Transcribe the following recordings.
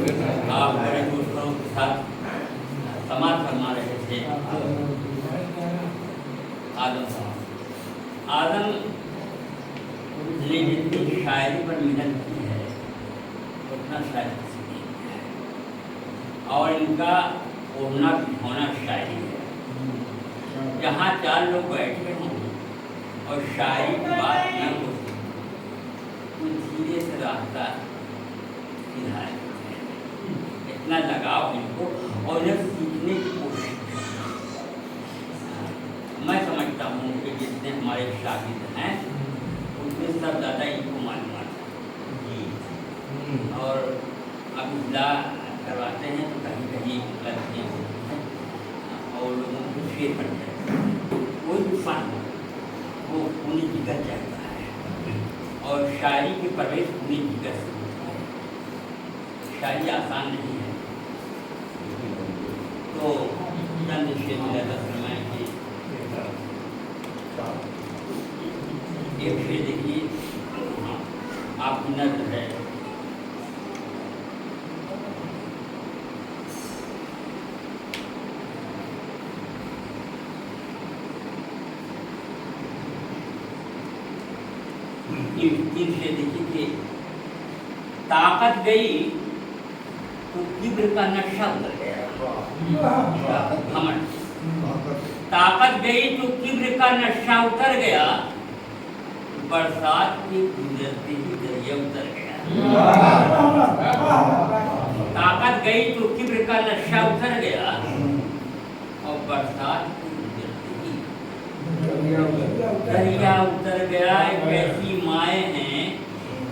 आप बड़े दोस्तों के साथ समाज फरमा रहे थे। आदम ने जितनी शायरी पर मेहनत की है उतना शायद किसी ने नहीं किया है, और इनका ओढ़ना बिछौना शायरी है। जहाँ चार लोग बैठे हों और शायरी की बात न हो तो धीरे से रास्ता सीधा है। इतना लगाव इनको और इन्हें सीखने की कोशिश। मैं समझता हूँ कि जितने हमारे शागिर्द हैं उनमें सब ज़्यादा इनको मालूमात है, और अब इजला करवाते हैं तो कहीं कहीं गलतियाँ होती हैं और लोगों को शेर कर जाते हैं। कोई भी फन वो पूरी जिगर चाहता है और शायरी की परवरिश पूरी जिगर से होती है। शायरी आसान नहीं है। तो चंद शेर मिला था समय की एक शेर देखिए, आपकी नज़र है। तीन शेर देखिए कि ताकत गई तो किब्र का नक्शा उतर गया। ताकत गई तो किब्र का नक्शा उतर गया, बरसात की गुजरती ही दरिया उतर गया। ताकत गई तो किब्र का नक्शा उतर गया और बरसात की गुजरती ही दरिया उतर गया। एक ऐसी माए हैं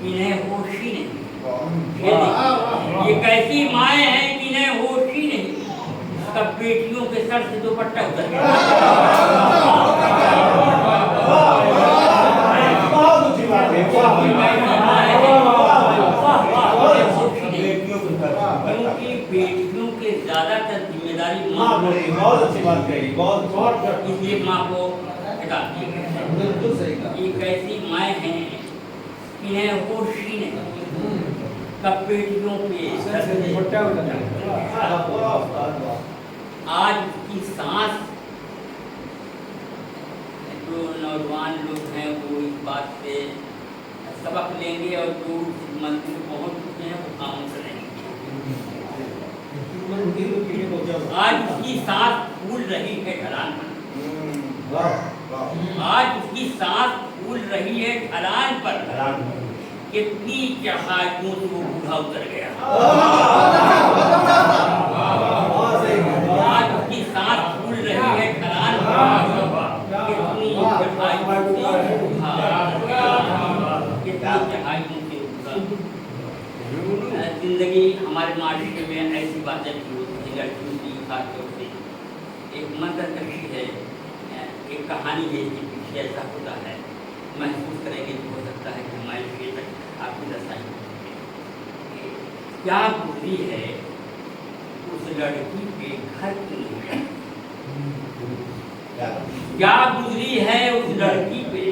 इन्हें होश ही नहीं। ये कैसी माए हैं कि इन्हें होश ही नहीं, सब बेटियों के सर से दुपट्टा उतर गया। क्योंकि बेटियों के ज्यादातर जिम्मेदारी माँ, बहुत अच्छी बात कही, बहुत इसलिए माँ को हटा दिया। ये कैसी माए हैं इन्हें होश ही नहीं, कब बेटियों के सर से दुपट्टा उतर गया। आज की सांस, जो नौजवान लोग हैं वो इस बात से सबक लेंगे और जो मंजिल पहुंच चुके हैं वो काम करेंगे। आज उसकी सांस फूल रही है ढलान पर, आज उसकी सांस फूल रही है ढलान पर, कितनी चढ़ाइयों से वो बूढ़ा उतर गया। आज उसकी सांस फूल रही है ढलान पर, कितनी चढ़ाइयों से बूढ़ा, कितनी चढ़ाइयों से बूढ़ा। जिंदगी हमारे माशरे में ऐसी बातें भी होती हैं लड़कियों की खासतौर से। एक मंत्र कशी है, एक कहानी है, इसके पीछे ऐसा होता है। महसूस करेंगे तो हो सकता है कि हमारे शेर तक आपकी रसाई क्या गुजरी है उस लड़की के घर की नहीं, क्या गुजरी है उस लड़की पे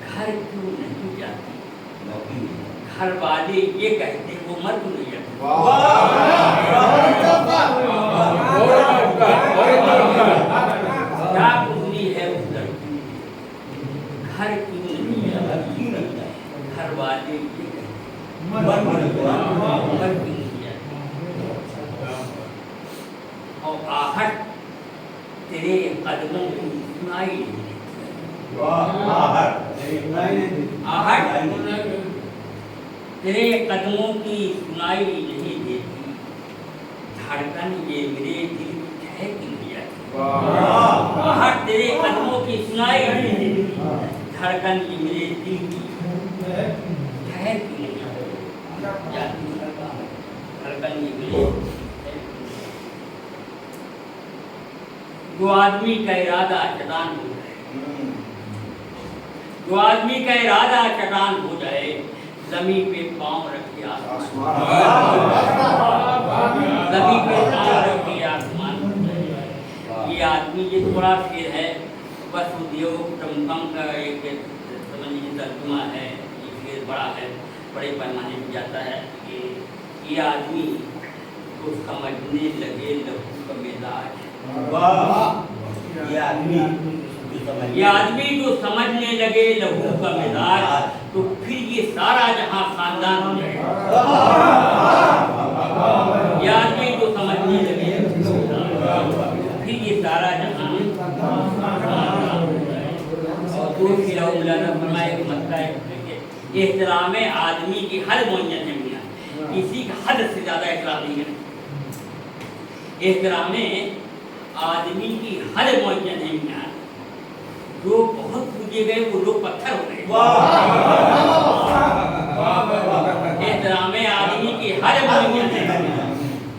घर क्यों नहीं जाती। घर वाले ये कहते वो मर क्यों नहीं जाती। क्या गुजरी है उस लड़की घर क्यों नहीं जाती, घर वाले ये कहते मर क्यों नहीं जाती। और आहट तेरे कदमों की सुनाई नहीं देती। आहट तेरे कदमों की सुनाई नहीं देती, धड़कन ये मेरे दिल की ठहर की नहीं जाती। आहट तेरे कदमों की सुनाई नहीं देती, धड़कन ये मेरे दिल की ठहर की नहीं जाती। धड़कन ये मेरे जो आदमी का इरादा चट्टान हो जाए, जो आदमी का इरादा चट्टान हो जाए, ज़मीन पे पाँव रखे आसमान, ज़मीन पे पाँव रखे आसमान। ये आदमी, ये थोड़ा शेर है, बस उद्योग टमटम का एक समझिए तर्जुमा है। ये शेर बड़ा है, बड़े पैमाने पर जाता है। ये ये आदमी को समझने लगे लहू का मिजाज। ये आदमी ये आदमी जो समझने लगे लहू का मिजाज, तो फिर ये सारा जहां खानदान हो जाएगा। ये आदमी जो समझने लगे फिर ये सारा जहां एहतराम आदमी की हद मुअय्यन है मियां, किसी का हद से ज्यादा एहतराम नहीं है। एहतराम आदमी की हद मुअय्यन है मियां, जो बहुत पूजे गए वो लोग पत्थर हो गए। एहतराम आदमी की हद मुअय्यन है,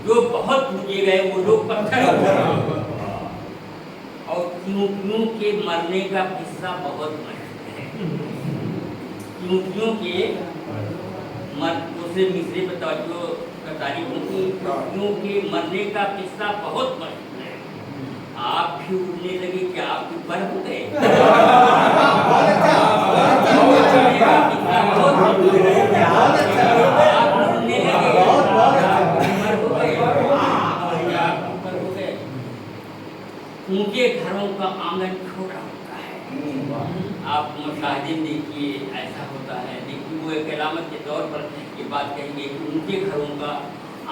जो बहुत पूजे गए वो लोग पत्थर हो गए। और क्यों के मरने का किस्सा बहुत मशहूर है। क्यों के दूसरे मिसरे पर तवज्जो का तारीफ होती, क्यों के मरने का किस्सा बहुत मशहूर है। आप भी उड़ने लगे कि आपके पर हो गए। उनके घरों का आंगन छोटा होता है। आप मुशाहिदे देखिए, ऐसा होता है। देखिए वो एक अलामत के तौर पर ये बात कहेंगे कि उनके घरों का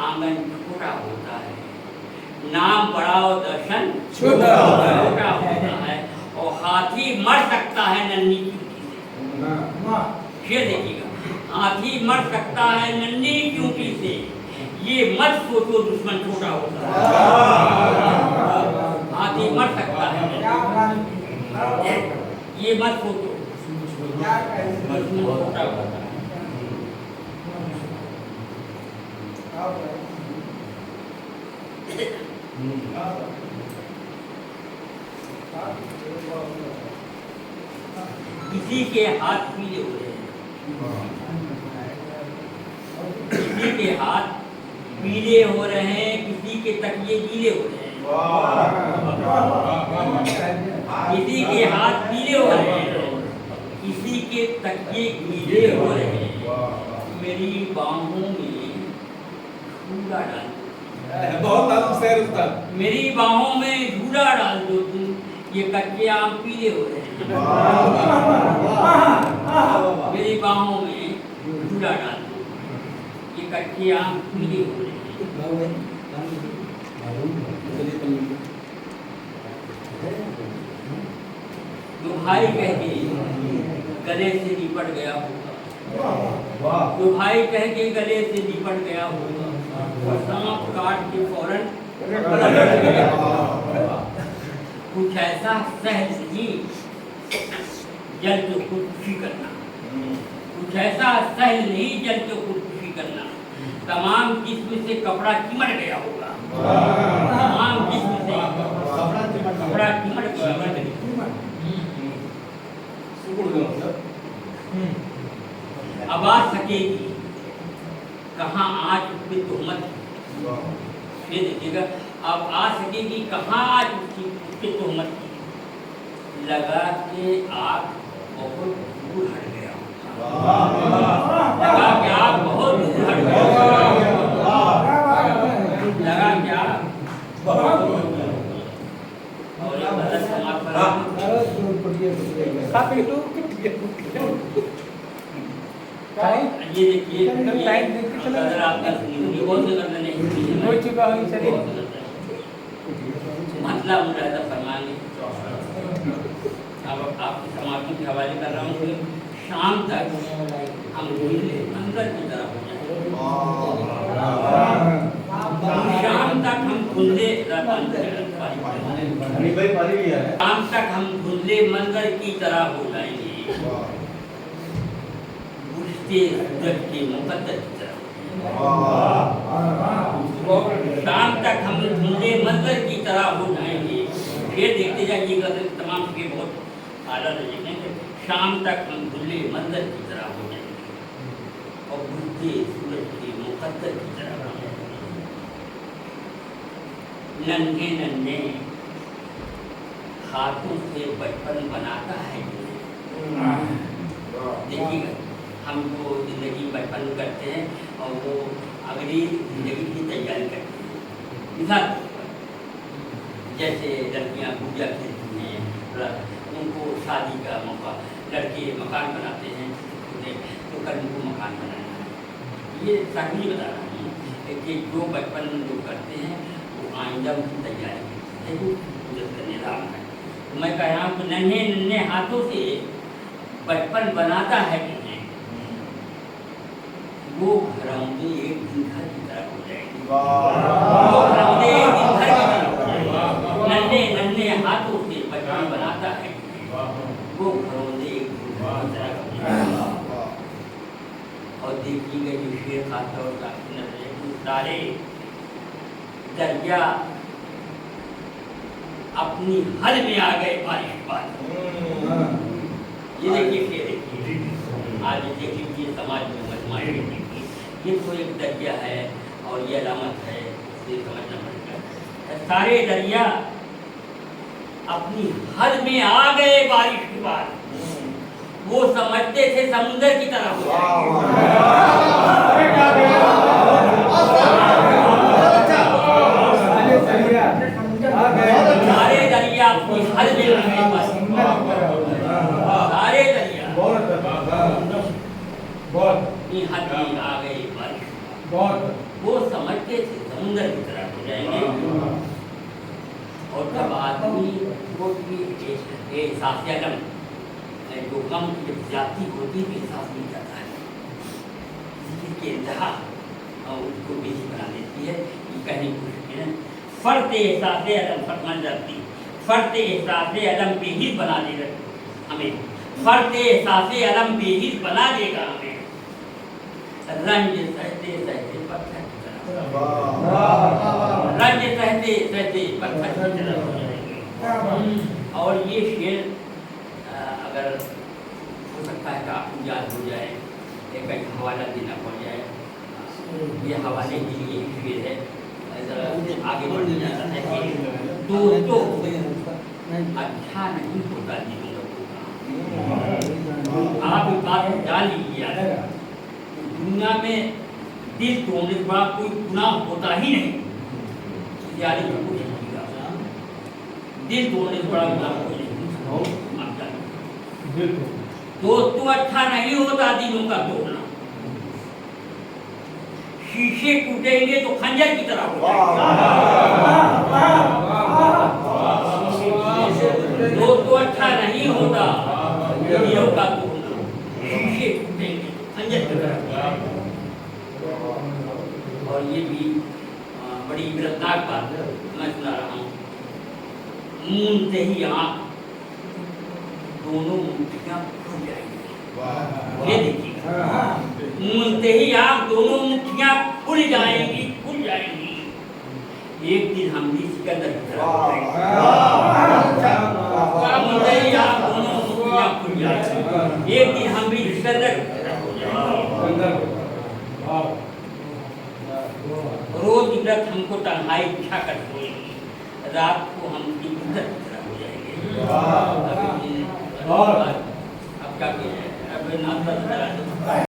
आंगन छोटा होता है। नाम बड़ा और दर्शन छोटा होता है। और हाथी मर सकता है नन्ही चूंटी से। ये देखिएगा, हाथी मर सकता है नन्ही चूंटी से। ये मत सोचो दुश्मन छोटा होता है। हाथी मर सकता है, ये मत सोचो दुश्मन छोटा होता है। किसी के हाथ पीले हो रहे हैं, किसी के हाथ पीले हो रहे हैं, किसी के तकिए गीले हो रहे हैं। किसी के हाथ पीले हो रहे हैं, किसी के तकिए गीले हो रहे हैं। मेरी बाहों में झूला डाल, बहुत ताजुब शेर उस्ताद। मेरी बाहों में झूला डाल दो तुम, ये कच्चे आम पीले हो रहे हैं। मेरी बाहों में झूला डाल दो, ये कच्चे आम पीले हो रहे हैं। तो भाई कह के गले से लिपट गया होगा, तो भाई कह के गले से लिपट गया होगा, और सांप काट के फौरन कुछ ऐसा सहज नहीं जल के खुदकुशी करना, कुछ ऐसा सहज नहीं जल के खुदकुशी करना। तमाम जिस्म से कपड़ा चिमट गया होगा, तमाम जिस्म से कपड़ा चिमट गया। अब आ सकेगी कहाँ आज उसकी तोहमत, ये देखिएगा, अब आ सकेगी कहाँ आज उसकी तोहमत। लगा के आग बहुत दूर हट गया, लगा के आग बहुत दूर हट गया, लगा के आग बहुत दूर हट गया। और ये गलत समाज पर ये देखिए, अगर आपका बहुत से करने नहीं हो चुका है, मतलब मुरादा फरमाएंगे। अब आपके समापन के हवाले कर रहा हूँ कि शाम तक हम धुंधले अंदर की तरफ हो जाए, शाम तक हम धुंधले, शाम तक हम धुंधले मंजर की तरह हो जाएंगे, सूरज के मुकद्दर की तरह। शाम तक हम धुंधले मंजर की तरह हो जाएंगे। फिर देखते जाइएगा तमाम चीजें बहुत आला रहेंगे। शाम तक हम धुंधले मंजर की तरह हो जाएंगे और बुझते सूरज के मुकद्दर की तरह हो जाएंगे। नन्हे नन्हे हाथों से बचपन बनाता है। देखिएगा, हम तो जिंदगी बचपन करते हैं और वो अगर आखिरी जिंदगी की तैयारी करते हैं। मिसाल के तौर पर, जैसे लड़कियां गुड़िया खेलती हैं, उनको शादी का मौका, लड़के मकान बनाते हैं तो कल उनको मकान बनाना है। ये सच नहीं बता रहा हूँ कि जो बचपन जो करते हैं वो आइंदा उनकी तैयारी है, वो गुजर का निज़ाम है। तो मैं कह रहा हूँ कि नन्हे नन्हे हाथों से बचपन बनाता है उन्हें, वो घरौंदे एक दिन घर की तरह हो जाएगी। वो घरौंदे एक दिन घर की तरह हो जाएगी। नन्हे नन्हे हाथों से बचपन बनाता है, वो घरौंदे एक दिन घर की तरह हो जाएगी। और देखिएगा ये शेर खासा और सारे दरिया अपनी हद में आ गए बारिश के बाद। ये देखिए शेर, देखिए आज देखिए समाज में मजमाई, ये तो एक दरिया है और ये अलामत है, ये समझना पड़ेगा। सारे दरिया अपनी हद में आ गए बारिश के बाद, वो समझते थे समुद्र की तरह हो सारे दरिया अपनी हद में आ गए, सारे दरिया अपनी हद में आ गए बारिश, वो समझते थे समुद्र की तरह हो जाएंगे। और जब आदमी को एहसास अलम जो गम की जब जाती होती भी एहसास नहीं करता है, किसी के इंतहा उसको बेची बना देती है। ये कहने की कोशिश है, फर्द एहसास अलम फरमान जाती, फर्द एहसास अलम बेहिर बना देगा हमें, फर्द एहसास अलम बेहिर बना देगा हमें। रंज सहते सहते पत्थर की तरह, रंज सहते सहते पत्थर की तरह हो जाएंगे। और ये शेर अगर हो सकता है कि आपको याद हो जाए, एक हवाला देना पड़ जाए, ये हवाले के लिए एक शेर है, आगे बढ़ जाता है कि दोस्तों अच्छा नहीं होता जीवन का। आप इस बात को जान लीजिए, दुनिया में दिल तोड़ने के बाद कोई गुनाह होता ही नहीं, यारी में कुछ नहीं होगा। दिल तोड़ने के बाद गुनाह कोई नहीं, दोस्तों अच्छा नहीं होता दिलों का तोड़ना। शीशे टूटेंगे तो खंजर की तरह हो जाएंगे। दोस्तों अच्छा नहीं होता दिलों का तोड़ना, शीशे टूटेंगे तो खंजर की तरह। और ये भी बड़ी इबरतनाक बात मैं सुना रहा हूँ। मूंदते ही आँख दोनों मुट्ठियाँ खुल जाएंगी। ये देखिएगा, मूंदते ही आँख दोनों मुट्ठियाँ खुल जाएंगी, खुल जाएंगी। एक दिन हम भी सिकंदर की तरह हो जाएंगे। मूंदते ही आँख दोनों मुट्ठियाँ खुल जाएंगी, एक दिन हम भी सिकंदर की तरह हो जाएंगे। रोज इबरत हमको तन्हाई बिछा कर सोएगी, रात को हम इबरत की तरह हो जाएंगे। अब क्या कहें, अब नाता